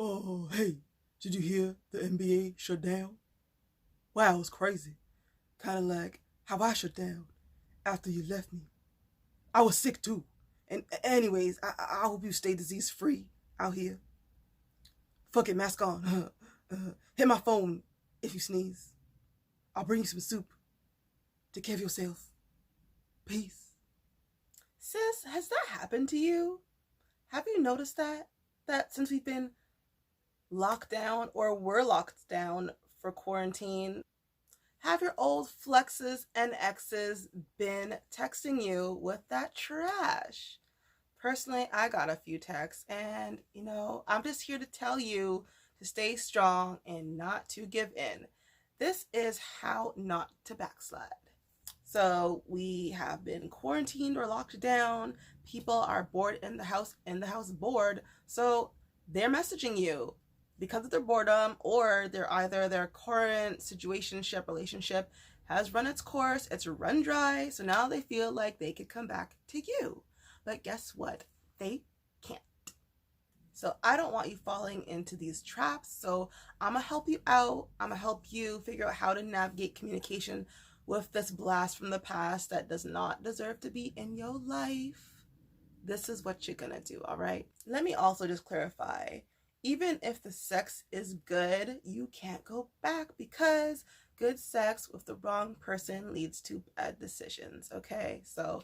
Oh, hey, did you hear the NBA shut down? Wow, it was crazy. Kind of like how I shut down after you left me. I was sick too. And anyways, I hope you stay disease free out here. Fuck it, mask on. Hit my phone if you sneeze. I'll bring you some soup. Take care of yourself. Peace. Sis, has that happened to you? Have you noticed that? That since we've been locked down or were locked down for quarantine, have your old flexes and exes been texting you with that trash? Personally, I got a few texts, and I'm just here to tell you to stay strong and not to give in. This is how not to backslide. So we have been quarantined or locked down. People are bored in the house bored. So they're messaging you because of their boredom, or they're either their current situationship relationship has run its course, it's run dry, so now they feel like they could come back to you. But guess what? They can't. So I don't want you falling into these traps. So I'm gonna help you out. I'm gonna help you figure out how to navigate communication with this blast from the past that does not deserve to be in your life. This is what you're gonna do, all right? Let me also just clarify. Even if the sex is good, you can't go back, because good sex with the wrong person leads to bad decisions, okay? So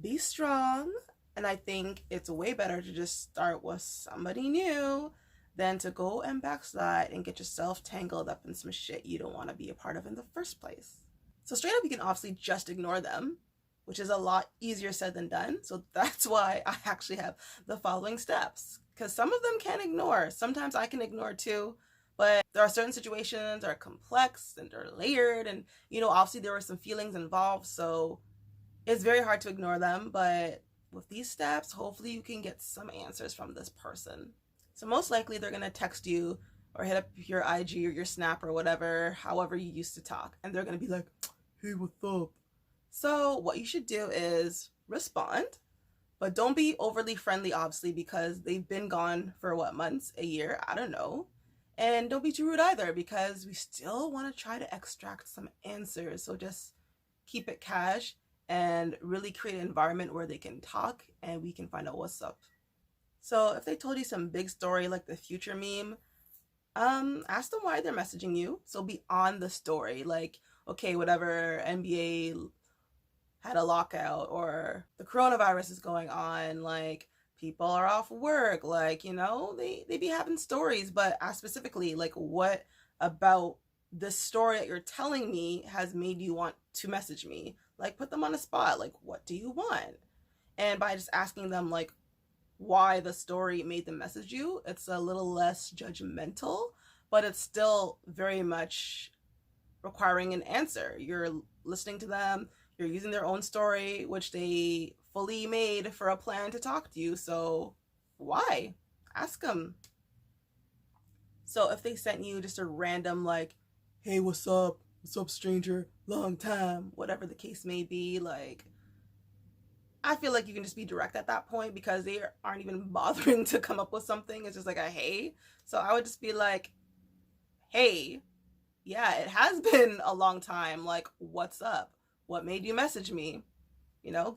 be strong, and I think it's way better to just start with somebody new than to go and backslide and get yourself tangled up in some shit you don't want to be a part of in the first place. So straight up, you can obviously just ignore them, which is a lot easier said than done. So that's why I actually have the following steps, because some of them can ignore. Sometimes I can ignore too, but there are certain situations that are complex and they're layered, and obviously there were some feelings involved, so it's very hard to ignore them. But with these steps, hopefully you can get some answers from this person. So most likely they're gonna text you or hit up your IG or your Snap or whatever, however you used to talk, and they're gonna be like, hey, what's up? So what you should do is respond, but don't be overly friendly, obviously, because they've been gone for what, months, a year, I don't know. And don't be too rude either, because we still want to try to extract some answers. So just keep it cash and really create an environment where they can talk and we can find out what's up. So if they told you some big story like the future meme, ask them why they're messaging you. So be on the story, like, okay, whatever, NBA had a lockout, or the coronavirus is going on, like people are off work, like, they be having stories, but ask specifically, like, what about this story that you're telling me has made you want to message me? Like, put them on the spot, like, what do you want? And by just asking them, like, why the story made them message you, it's a little less judgmental, but it's still very much requiring an answer. You're listening to them, you're using their own story, which they fully made for a plan to talk to you. So why? Ask them. So if they sent you just a random, like, hey, what's up? What's up, stranger? Long time, whatever the case may be, like, I feel like you can just be direct at that point, because they aren't even bothering to come up with something. It's just like a hey. So I would just be like, hey, yeah, it has been a long time. Like, what's up? What made you message me?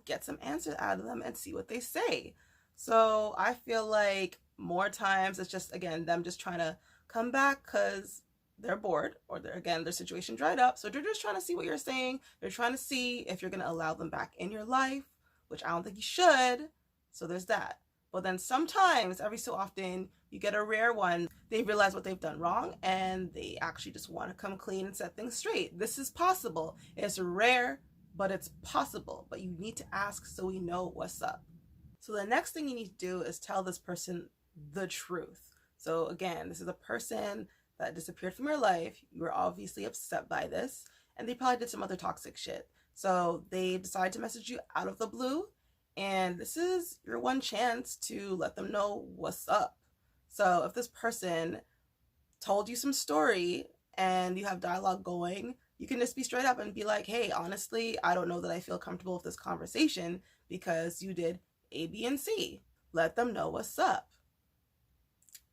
Get some answers out of them and see what they say. So I feel like more times it's just, again, them just trying to come back because they're bored, or their situation dried up. So they're just trying to see what you're saying. They're trying to see if you're going to allow them back in your life, which I don't think you should. So there's that. But then sometimes, every so often, you get a rare one. They realize what they've done wrong and they actually just want to come clean and set things straight. This is possible. It's rare, but it's possible. But you need to ask so we know what's up. So the next thing you need to do is tell this person the truth. So again, this is a person that disappeared from your life. You were obviously upset by this, and they probably did some other toxic shit. So they decided to message you out of the blue, and this is your one chance to let them know what's up. So if this person told you some story and you have dialogue going, you can just be straight up and be like, hey, honestly, I don't know that I feel comfortable with this conversation because you did A, B, and C. Let them know what's up.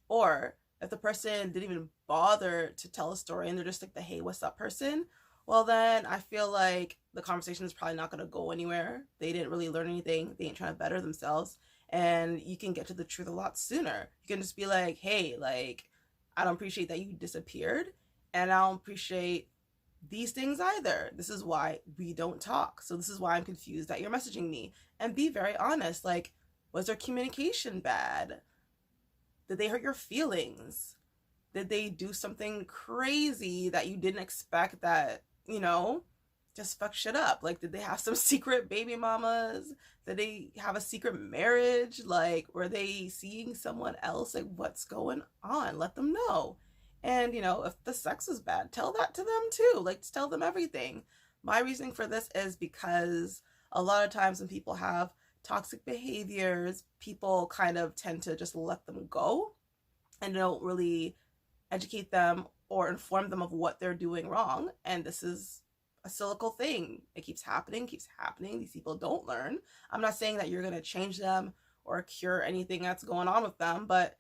Or if the person didn't even bother to tell a story and they're just like the hey, what's up person, well, then I feel like the conversation is probably not going to go anywhere. They didn't really learn anything. They ain't trying to better themselves. And you can get to the truth a lot sooner. You can just be like, hey, like, I don't appreciate that you disappeared. And I don't appreciate these things either. This is why we don't talk. So this is why I'm confused that you're messaging me. And be very honest. Like, was their communication bad? Did they hurt your feelings? Did they do something crazy that you didn't expect that, just fuck shit up? Like, did they have some secret baby mamas? Did they have a secret marriage? Like, were they seeing someone else? Like, what's going on? Let them know. And, if the sex is bad, tell that to them too. Like, tell them everything. My reasoning for this is because a lot of times when people have toxic behaviors, people kind of tend to just let them go and don't really educate them or inform them of what they're doing wrong. And this is a cyclical thing. It keeps happening. These people don't learn. I'm not saying that you're going to change them or cure anything that's going on with them, but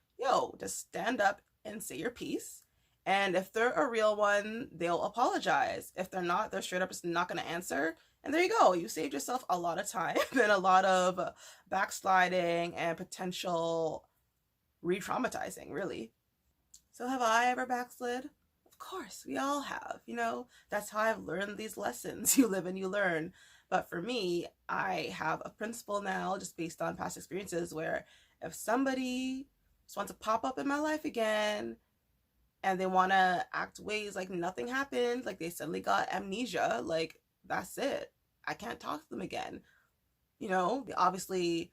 just stand up and say your piece. And if they're a real one, they'll apologize. If they're not, they're straight up just not going to answer. And there you go. You saved yourself a lot of time and a lot of backsliding and potential re-traumatizing, really. So have I ever backslid? Of course, we all have. That's how I've learned these lessons. You live and you learn. But for me, I have a principle now, just based on past experiences, where if somebody just wants to pop up in my life again and they want to act ways like nothing happened, like they suddenly got amnesia, like that's it. I can't talk to them again. They obviously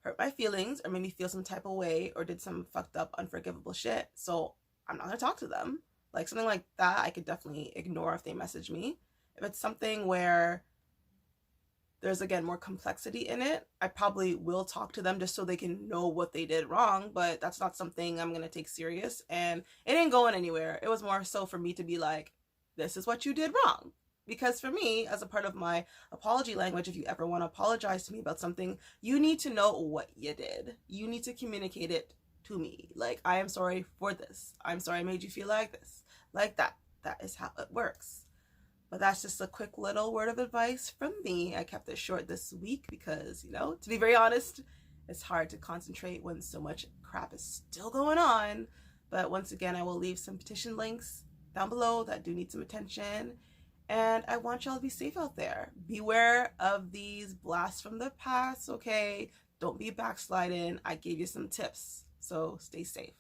hurt my feelings or made me feel some type of way or did some fucked up, unforgivable shit. So I'm not gonna talk to them. Like something like that, I could definitely ignore if they message me. If it's something where there's, again, more complexity in it, I probably will talk to them just so they can know what they did wrong, but that's not something I'm gonna take serious, and it ain't going anywhere. It was more so for me to be like, this is what you did wrong. Because for me, as a part of my apology language, if you ever want to apologize to me about something, you need to know what you did. You need to communicate it to me. Like, I am sorry for this. I'm sorry I made you feel like this. Like that. That is how it works. But that's just a quick little word of advice from me. I kept it short this week because, to be very honest, it's hard to concentrate when so much crap is still going on. But once again, I will leave some petition links down below that do need some attention. And I want y'all to be safe out there. Beware of these blasts from the past, okay? Don't be backsliding. I gave you some tips, so stay safe.